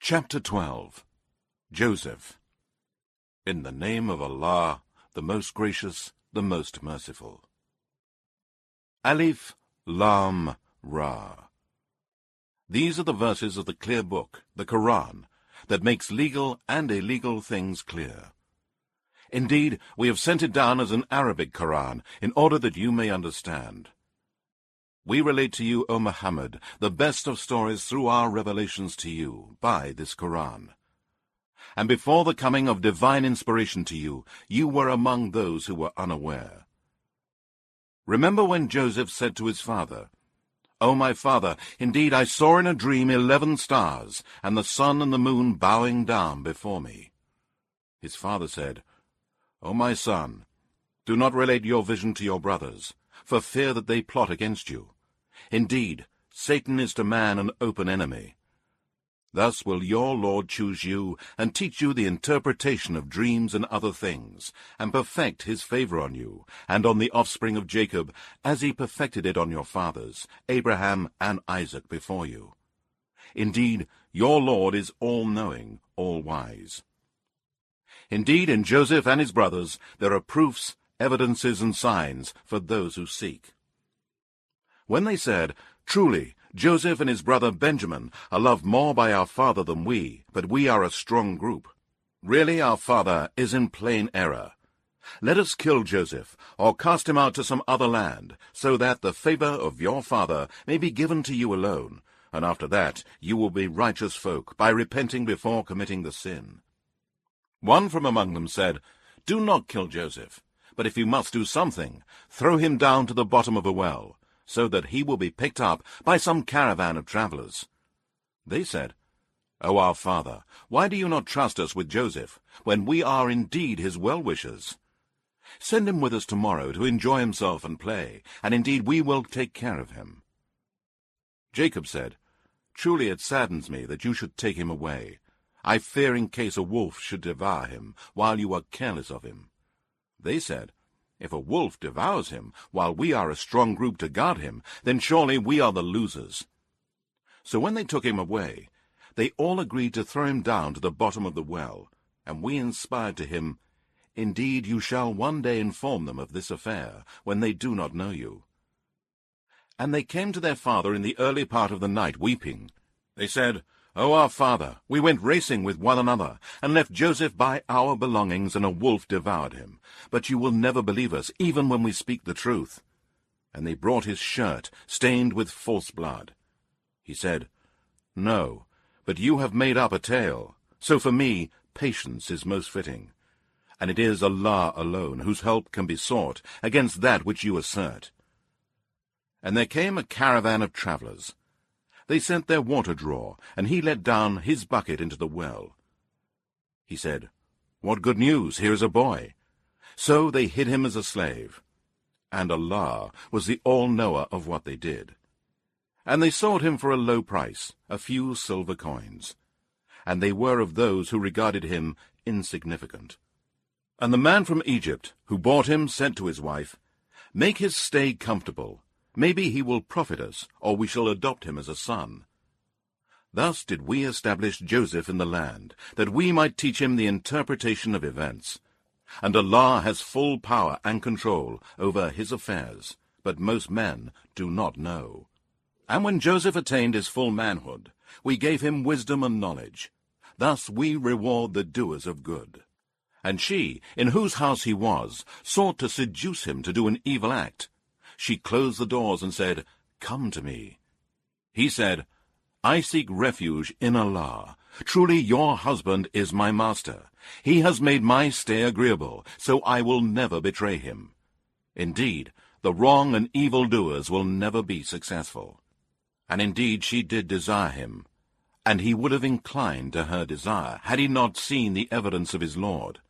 Chapter 12. Joseph. In the name of Allah, the most gracious, the most merciful. Alif, Lam, Ra. These are the verses of the clear book, the Quran, that makes legal and illegal things clear. Indeed, we have sent it down as an Arabic Quran, in order that you may understand. We relate to you, O Muhammad, the best of stories through our revelations to you, by this Quran. And before the coming of divine inspiration to you, you were among those who were unaware. Remember when Joseph said to his father, "O my father, indeed I saw in a dream 11 stars, and the sun and the moon bowing down before me." His father said, "O my son, do not relate your vision to your brothers, for fear that they plot against you. Indeed, Satan is to man an open enemy. Thus will your Lord choose you, and teach you the interpretation of dreams and other things, and perfect his favor on you, and on the offspring of Jacob, as he perfected it on your fathers, Abraham and Isaac before you. Indeed, your Lord is all-knowing, all-wise." Indeed, in Joseph and his brothers there are proofs, evidences, and signs for those who seek. When they said, "Truly, Joseph and his brother Benjamin are loved more by our father than we, but we are a strong group. Really, our father is in plain error. Let us kill Joseph, or cast him out to some other land, so that the favor of your father may be given to you alone, and after that you will be righteous folk, by repenting before committing the sin." One from among them said, "Do not kill Joseph, but if you must do something, throw him down to the bottom of a well, so that he will be picked up by some caravan of travelers." They said, "O our father, why do you not trust us with Joseph, when we are indeed his well-wishers? Send him with us tomorrow to enjoy himself and play, and indeed we will take care of him." Jacob said, "Truly it saddens me that you should take him away. I fear in case a wolf should devour him, while you are careless of him." They said, "If a wolf devours him, while we are a strong group to guard him, then surely we are the losers." So when they took him away, they all agreed to throw him down to the bottom of the well, and we inspired to him, "Indeed you shall one day inform them of this affair, when they do not know you." And they came to their father in the early part of the night, weeping. They said, "O our father, we went racing with one another, and left Joseph by our belongings, and a wolf devoured him. But you will never believe us, even when we speak the truth." And they brought his shirt, stained with false blood. He said, "No, but you have made up a tale. So for me, patience is most fitting. And it is Allah alone whose help can be sought against that which you assert." And there came a caravan of travelers. They sent their water drawer, and he let down his bucket into the well. He said, "What good news! Here is a boy." So they hid him as a slave. And Allah was the all-knower of what they did. And they sold him for a low price, a few silver coins. And they were of those who regarded him insignificant. And the man from Egypt, who bought him, said to his wife, "Make his stay comfortable. Maybe he will profit us, or we shall adopt him as a son." Thus did we establish Joseph in the land, that we might teach him the interpretation of events. And Allah has full power and control over his affairs, but most men do not know. And when Joseph attained his full manhood, we gave him wisdom and knowledge. Thus we reward the doers of good. And she, in whose house he was, sought to seduce him to do an evil act. She closed the doors and said, "Come to me." He said, "I seek refuge in Allah. Truly your husband is my master. He has made my stay agreeable, so I will never betray him. Indeed, the wrong and evil doers will never be successful." And indeed she did desire him, and he would have inclined to her desire, had he not seen the evidence of his Lord.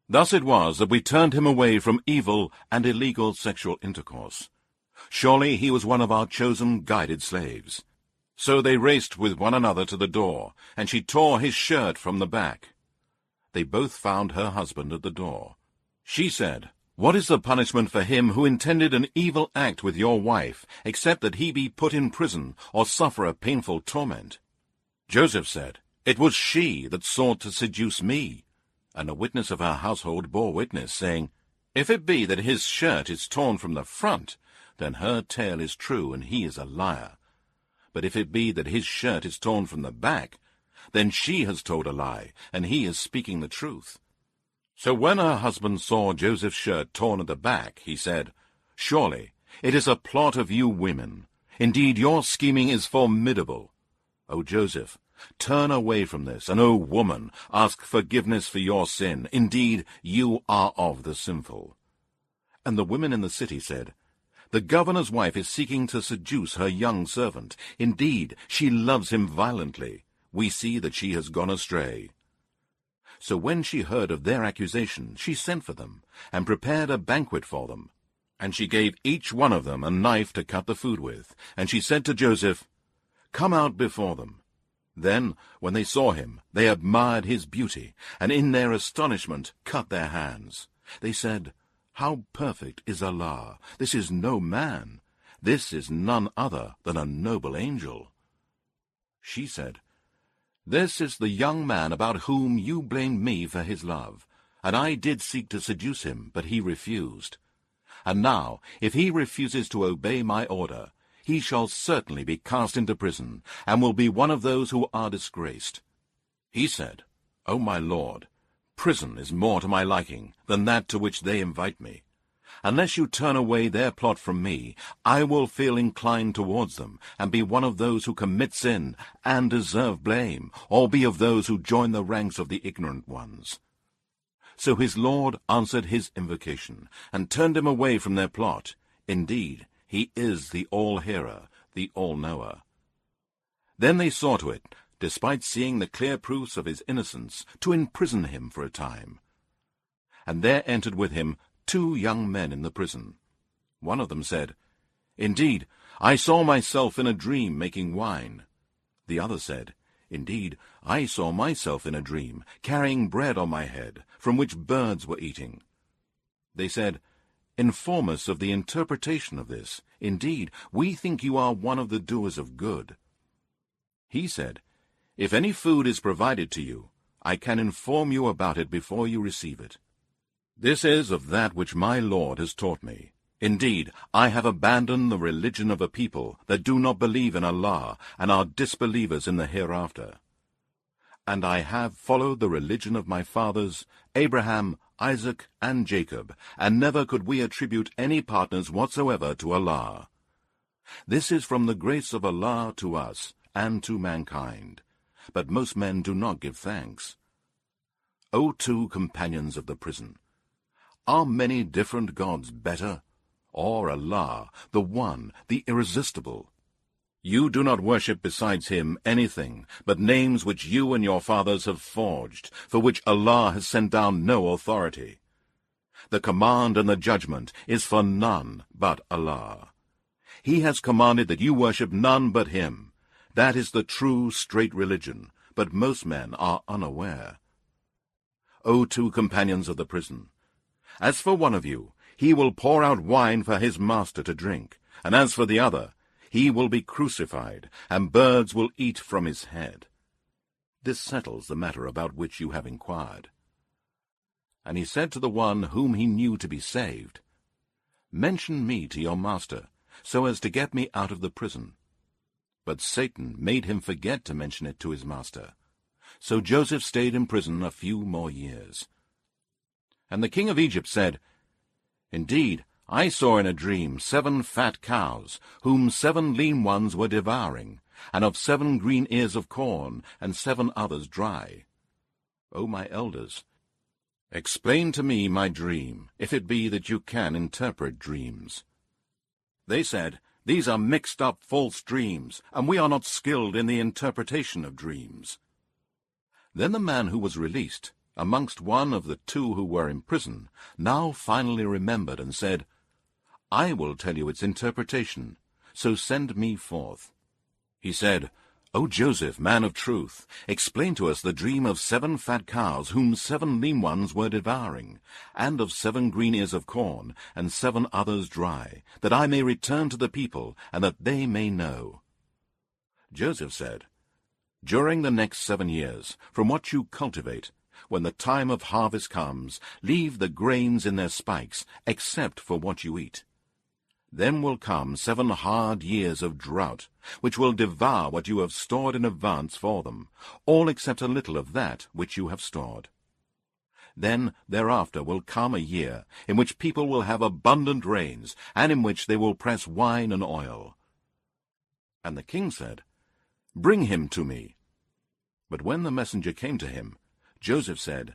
Thus it was that we turned him away from evil and illegal sexual intercourse. Surely he was one of our chosen guided slaves. So they raced with one another to the door, and she tore his shirt from the back. They both found her husband at the door. She said, "What is the punishment for him who intended an evil act with your wife, except that he be put in prison or suffer a painful torment?" Joseph said, It was she that sought to seduce me. And a witness of her household bore witness, saying, If it be that his shirt is torn from the front, then her tale is true, and he is a liar. But if it be that his shirt is torn from the back, then she has told a lie, and he is speaking the truth. So when her husband saw Joseph's shirt torn at the back, he said, Surely it is a plot of you women. Indeed, your scheming is formidable. O Joseph, turn away from this, and, O woman, ask forgiveness for your sin. Indeed, you are of the sinful. And the women in the city said, The governor's wife is seeking to seduce her young servant. Indeed, she loves him violently. We see that she has gone astray. So when she heard of their accusation, she sent for them, and prepared a banquet for them. And she gave each one of them a knife to cut the food with. And she said to Joseph, Come out before them. Then, when they saw him, they admired his beauty, and in their astonishment cut their hands. They said, How perfect is Allah! This is no man. This is none other than a noble angel. She said, This is the young man about whom you blamed me for his love, and I did seek to seduce him, but he refused. And now, if he refuses to obey my order, he shall certainly be cast into prison, and will be one of those who are disgraced. He said, O my lord, prison is more to my liking than that to which they invite me. Unless you turn away their plot from me, I will feel inclined towards them, and be one of those who commit sin and deserve blame, or be of those who join the ranks of the ignorant ones. So his lord answered his invocation, and turned him away from their plot. Indeed, he is the all-hearer, the all-knower. Then they saw to it, despite seeing the clear proofs of his innocence, to imprison him for a time. And there entered with him 2 young men in the prison. One of them said, Indeed, I saw myself in a dream making wine. The other said, Indeed, I saw myself in a dream, carrying bread on my head, from which birds were eating. They said, Inform us of the interpretation of this. Indeed, we think you are one of the doers of good. He said, If any food is provided to you, I can inform you about it before you receive it. This is of that which my Lord has taught me. Indeed, I have abandoned the religion of a people that do not believe in Allah and are disbelievers in the hereafter. And I have followed the religion of my fathers, Abraham, Isaac, and Jacob, and never could we attribute any partners whatsoever to Allah. This is from the grace of Allah to us and to mankind, but most men do not give thanks. O 2 companions of the prison, are many different gods better? Or Allah, the one, the irresistible? You do not worship besides him anything but names which you and your fathers have forged, for which Allah has sent down no authority. The command and the judgment is for none but Allah. He has commanded that you worship none but him. That is the true, straight religion, but most men are unaware. O 2 companions of the prison, as for one of you, he will pour out wine for his master to drink, and as for the other, he will be crucified, and birds will eat from his head. This settles the matter about which you have inquired. And he said to the one whom he knew to be saved, Mention me to your master, so as to get me out of the prison. But Satan made him forget to mention it to his master. So Joseph stayed in prison a few more years. And the king of Egypt said, Indeed, I saw in a dream 7 fat cows, whom 7 lean ones were devouring, and of 7 green ears of corn, and 7 others dry. O my elders, explain to me my dream, if it be that you can interpret dreams. They said, These are mixed-up false dreams, and we are not skilled in the interpretation of dreams. Then the man who was released, amongst one of the 2 who were in prison, now finally remembered and said, I will tell you its interpretation, so send me forth. He said, O Joseph, man of truth, explain to us the dream of 7 fat cows, whom 7 lean ones were devouring, and of 7 green ears of corn, and 7 others dry, that I may return to the people, and that they may know. Joseph said, During the next 7 years, from what you cultivate, when the time of harvest comes, leave the grains in their spikes, except for what you eat. Then will come 7 hard years of drought, which will devour what you have stored in advance for them, all except a little of that which you have stored. Then thereafter will come a year in which people will have abundant rains, and in which they will press wine and oil. And the king said, Bring him to me. But when the messenger came to him, Joseph said,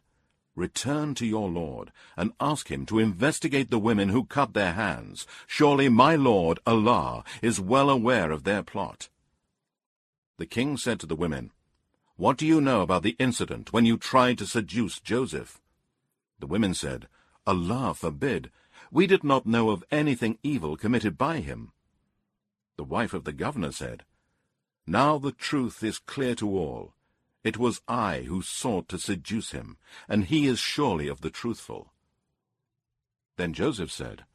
Return to your lord, and ask him to investigate the women who cut their hands. Surely my lord, Allah, is well aware of their plot. The king said to the women, What do you know about the incident when you tried to seduce Joseph? The women said, Allah forbid. We did not know of anything evil committed by him. The wife of the governor said, Now the truth is clear to all. It was I who sought to seduce him, and he is surely of the truthful. Then Joseph said,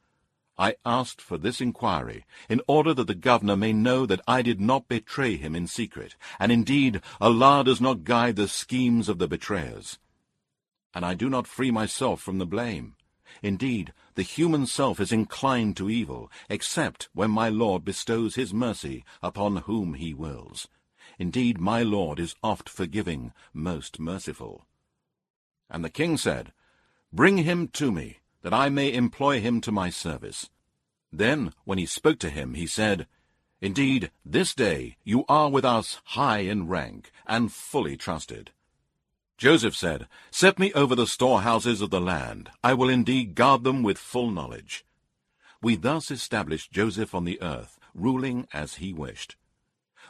I asked for this inquiry, in order that the governor may know that I did not betray him in secret, and indeed Allah does not guide the schemes of the betrayers. And I do not free myself from the blame. Indeed, the human self is inclined to evil, except when my Lord bestows his mercy upon whom he wills. Indeed, my Lord is oft forgiving, most merciful. And the king said, Bring him to me, that I may employ him to my service. Then, when he spoke to him, he said, Indeed, this day you are with us high in rank, and fully trusted. Joseph said, Set me over the storehouses of the land. I will indeed guard them with full knowledge. We thus established Joseph on the earth, ruling as he wished.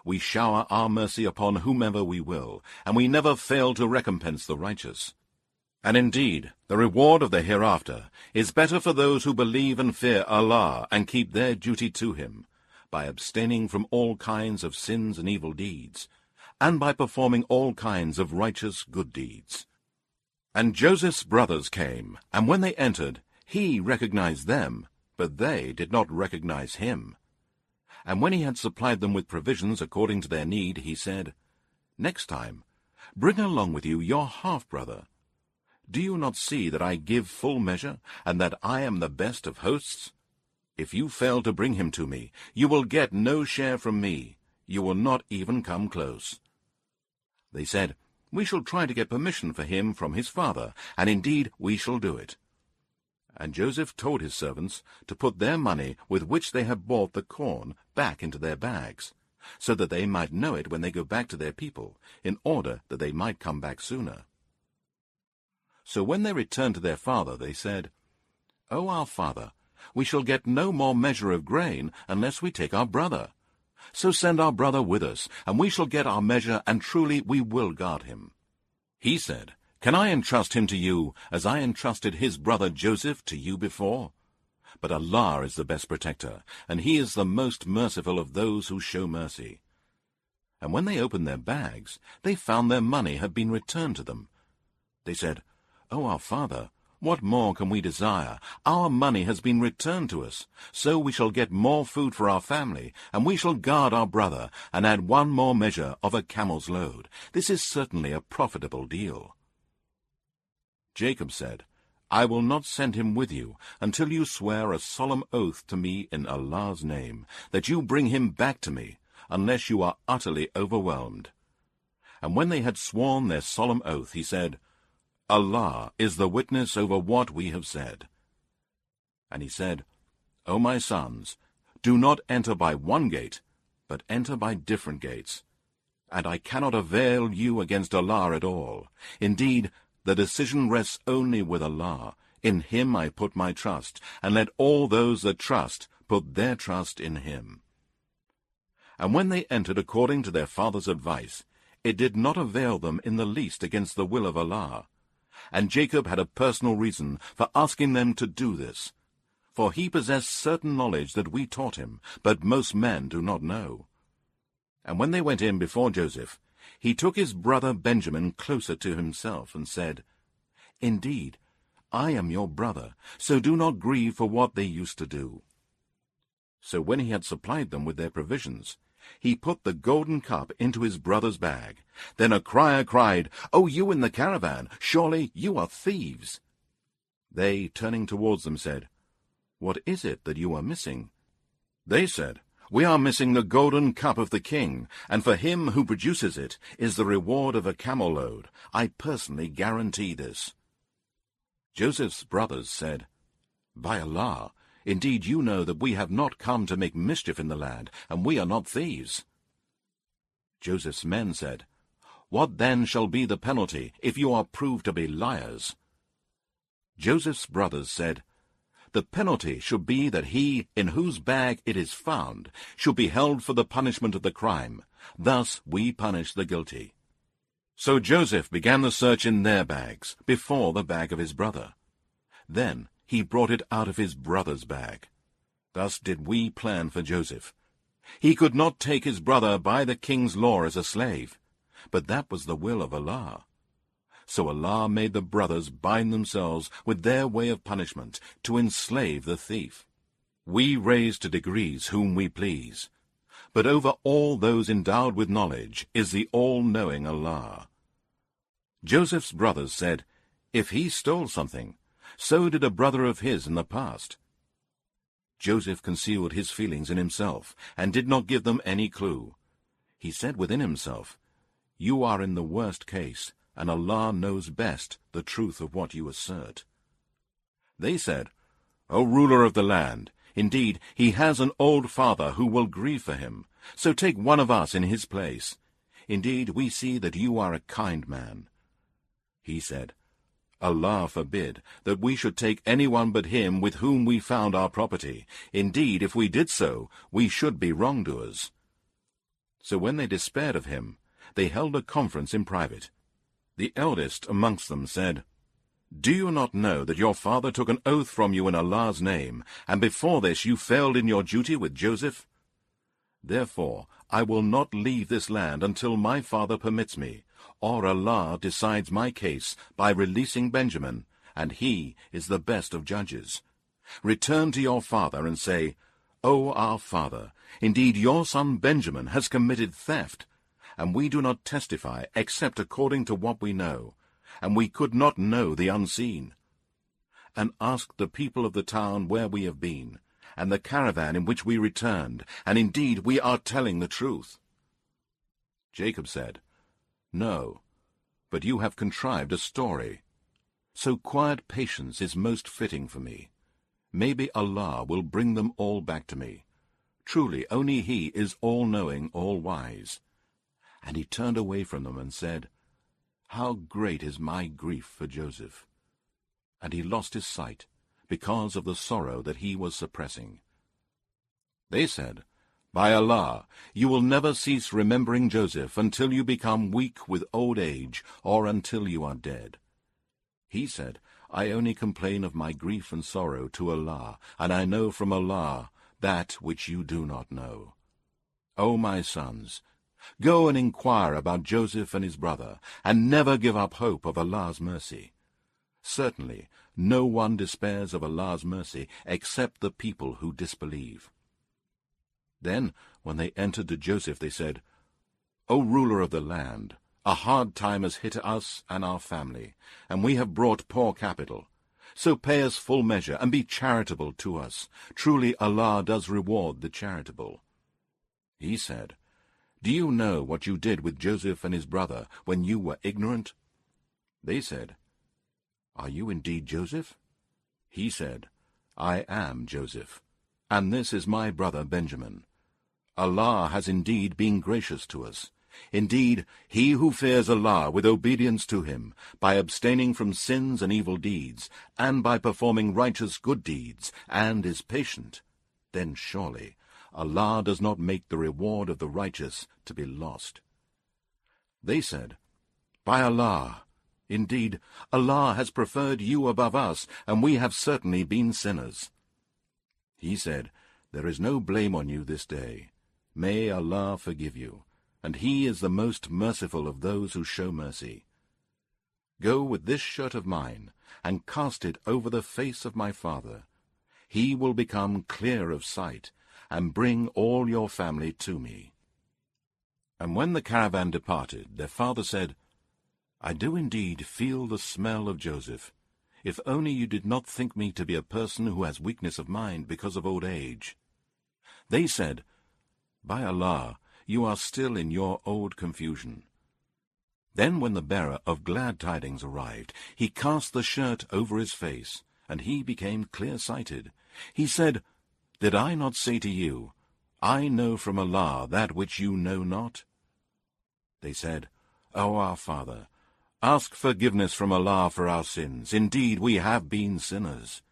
We shower our mercy upon whomever we will, and we never fail to recompense the righteous. And indeed, the reward of the hereafter is better for those who believe and fear Allah and keep their duty to him, by abstaining from all kinds of sins and evil deeds, and by performing all kinds of righteous good deeds. And Joseph's brothers came, and when they entered, he recognized them, but they did not recognize him. And when he had supplied them with provisions according to their need, he said, Next time, bring along with you your half-brother. Do you not see that I give full measure, and that I am the best of hosts? If you fail to bring him to me, you will get no share from me. You will not even come close. They said, We shall try to get permission for him from his father, and indeed we shall do it. And Joseph told his servants to put their money with which they had bought the corn back into their bags, so that they might know it when they go back to their people, in order that they might come back sooner. So when they returned to their father, they said, O our father, we shall get no more measure of grain unless we take our brother. So send our brother with us, and we shall get our measure, and truly we will guard him. He said, Can I entrust him to you, as I entrusted his brother Joseph to you before? But Allah is the best protector, and he is the most merciful of those who show mercy. And when they opened their bags, they found their money had been returned to them. They said, O our father, what more can we desire? Our money has been returned to us, so we shall get more food for our family, and we shall guard our brother, and add 1 more measure of a camel's load. This is certainly a profitable deal. Jacob said, I will not send him with you until you swear a solemn oath to me in Allah's name, that you bring him back to me, unless you are utterly overwhelmed. And when they had sworn their solemn oath, he said, Allah is the witness over what we have said. And he said, O my sons, do not enter by one gate, but enter by different gates. And I cannot avail you against Allah at all. Indeed, the decision rests only with Allah. In him I put my trust, and let all those that trust put their trust in him. And when they entered according to their father's advice, it did not avail them in the least against the will of Allah. And Jacob had a personal reason for asking them to do this, for he possessed certain knowledge that we taught him, but most men do not know. And when they went in before Joseph, he took his brother Benjamin closer to himself and said, Indeed, I am your brother, so do not grieve for what they used to do. So when he had supplied them with their provisions, He put the golden cup into his brother's bag. Then a crier cried, "O you in the caravan, surely you are thieves!" They, turning towards them, said, "What is it that you are missing?" They said, "We are missing the golden cup of the king, and for him who produces it is the reward of a camel load. I personally guarantee this." Joseph's brothers said, "By Allah, indeed you know that we have not come to make mischief in the land, and we are not thieves." Joseph's men said, "What then shall be the penalty if you are proved to be liars?" Joseph's brothers said, "The penalty should be that he in whose bag it is found should be held for the punishment of the crime. Thus we punish the guilty." So Joseph began the search in their bags, before the bag of his brother. Then he brought it out of his brother's bag. Thus did we plan for Joseph. He could not take his brother by the king's law as a slave, but that was the will of Allah. So Allah made the brothers bind themselves with their way of punishment to enslave the thief. We raise to degrees whom we please, but over all those endowed with knowledge is the all-knowing Allah. Joseph's brothers said, "If he stole something, so did a brother of his in the past." Joseph concealed his feelings in himself, and did not give them any clue. He said within himself, "You are in the worst case, and Allah knows best the truth of what you assert." They said, "O ruler of the land, indeed he has an old father who will grieve for him, so take one of us in his place. Indeed we see that you are a kind man." He said, "Allah forbid that we should take anyone but him with whom we found our property. Indeed, if we did so, we should be wrongdoers." So when they despaired of him, they held a conference in private. The eldest amongst them said, "Do you not know that your father took an oath from you in Allah's name, and before this you failed in your duty with Joseph? Therefore I will not leave this land until my father permits me, or Allah decides my case by releasing Benjamin, and he is the best of judges. Return to your father and say, 'O our father, indeed your son Benjamin has committed theft, and we do not testify except according to what we know, and we could not know the unseen. And ask the people of the town where we have been, and the caravan in which we returned, and indeed we are telling the truth.'" Jacob said, "No, but you have contrived a story. So quiet patience is most fitting for me. Maybe Allah will bring them all back to me. Truly only He is all-knowing, all-wise." And he turned away from them and said, "How great is my grief for Joseph!" And he lost his sight, because of the sorrow that he was suppressing. They said, "By Allah, you will never cease remembering Joseph until you become weak with old age, or until you are dead." He said, "I only complain of my grief and sorrow to Allah, and I know from Allah that which you do not know. O my sons, go and inquire about Joseph and his brother, and never give up hope of Allah's mercy. Certainly, no one despairs of Allah's mercy except the people who disbelieve." Then, when they entered to Joseph, they said, "O ruler of the land, a hard time has hit us and our family, and we have brought poor capital. So pay us full measure, and be charitable to us. Truly Allah does reward the charitable." He said, "Do you know what you did with Joseph and his brother when you were ignorant?" They said, "Are you indeed Joseph?" He said, "I am Joseph, and this is my brother Benjamin. Allah has indeed been gracious to us. Indeed, he who fears Allah with obedience to him, by abstaining from sins and evil deeds, and by performing righteous good deeds, and is patient, then surely Allah does not make the reward of the righteous to be lost." They said, "By Allah, indeed Allah has preferred you above us, and we have certainly been sinners." He said, "There is no blame on you this day. May Allah forgive you, and He is the most merciful of those who show mercy. Go with this shirt of mine, and cast it over the face of my father. He will become clear of sight, and bring all your family to me." And when the caravan departed, their father said, I do indeed feel the smell of Joseph, if only you did not think me to be a person who has weakness of mind because of old age. They said, By Allah, you are still in your old confusion. Then when the bearer of glad tidings arrived, he cast the shirt over his face, and he became clear-sighted. He said, Did I not say to you, I know from Allah that which you know not? They said, O our father, ask forgiveness from Allah for our sins. Indeed, we have been sinners.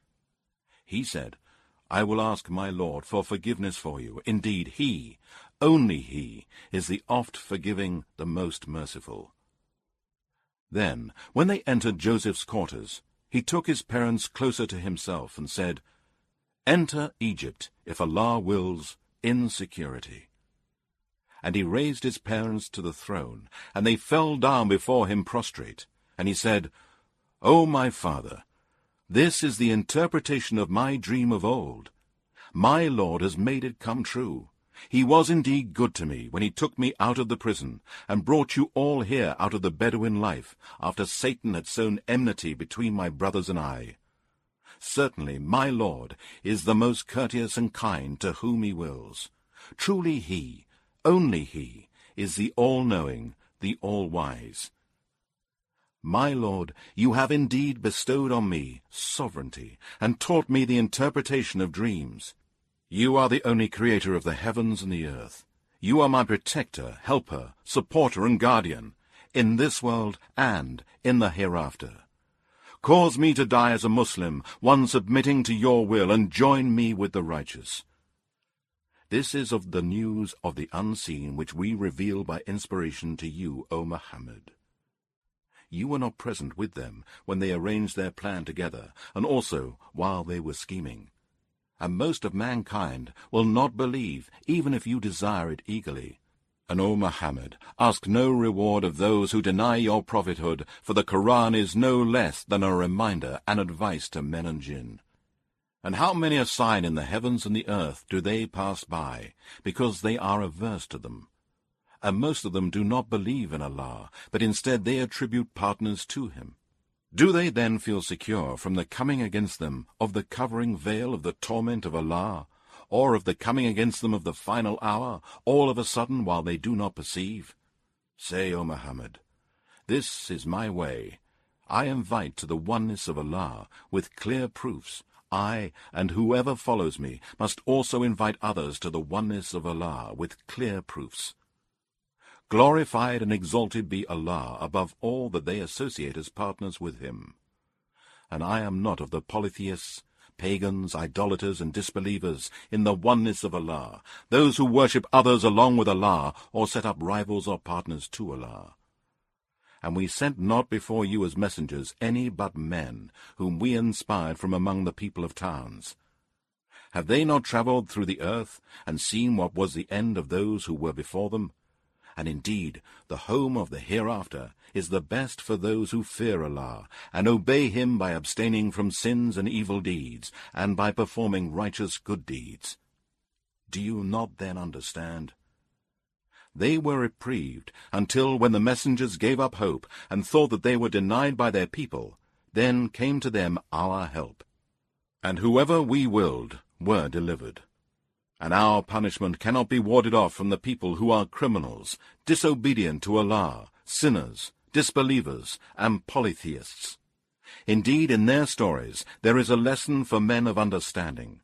He said, I will ask my Lord for forgiveness for you. Indeed, He, only He, is the oft-forgiving, the most merciful. Then, when they entered Joseph's quarters, he took his parents closer to himself and said, Enter Egypt, if Allah wills, in security. And he raised his parents to the throne, and they fell down before him prostrate. And he said, O my father, this is the interpretation of my dream of old. My Lord has made it come true. He was indeed good to me when he took me out of the prison, and brought you all here out of the Bedouin life, after Satan had sown enmity between my brothers and I. Certainly my Lord is the most courteous and kind to whom he wills. Truly He, only He, is the all-knowing, the all-wise. My Lord, you have indeed bestowed on me sovereignty, and taught me the interpretation of dreams. You are the only creator of the heavens and the earth. You are my protector, helper, supporter, and guardian, in this world and in the hereafter. Cause me to die as a Muslim, one submitting to your will, and join me with the righteous. This is of the news of the unseen which we reveal by inspiration to you, O Muhammad. You were not present with them when they arranged their plan together, and also while they were scheming. And most of mankind will not believe, even if you desire it eagerly. And, O Muhammad, ask no reward of those who deny your prophethood, for the Quran is no less than a reminder and advice to men and jinn. And how many a sign in the heavens and the earth do they pass by, because they are averse to them? And most of them do not believe in Allah, but instead they attribute partners to Him. Do they then feel secure from the coming against them of the covering veil of the torment of Allah, or of the coming against them of the final hour, all of a sudden while they do not perceive? Say, O Muhammad, this is my way. I invite to the oneness of Allah with clear proofs. I, and whoever follows me, must also invite others to the oneness of Allah with clear proofs. Glorified and exalted be Allah above all that they associate as partners with Him. And I am not of the polytheists, pagans, idolaters, and disbelievers in the oneness of Allah, those who worship others along with Allah, or set up rivals or partners to Allah. And we sent not before you as messengers any but men, whom we inspired from among the people of towns. Have they not travelled through the earth, and seen what was the end of those who were before them? And indeed, the home of the hereafter is the best for those who fear Allah, and obey Him by abstaining from sins and evil deeds, and by performing righteous good deeds. Do you not then understand? They were reprieved until when the messengers gave up hope and thought that they were denied by their people, then came to them our help. And whoever we willed were delivered. And our punishment cannot be warded off from the people who are criminals, disobedient to Allah, sinners, disbelievers, and polytheists. Indeed, in their stories there is a lesson for men of understanding.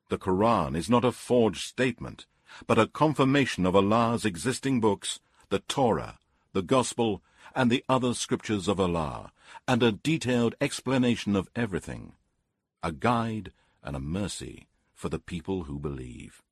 The Quran is not a forged statement, but a confirmation of Allah's existing books, the Torah, the Gospel, and the other scriptures of Allah, and a detailed explanation of everything, a guide and a mercy for the people who believe.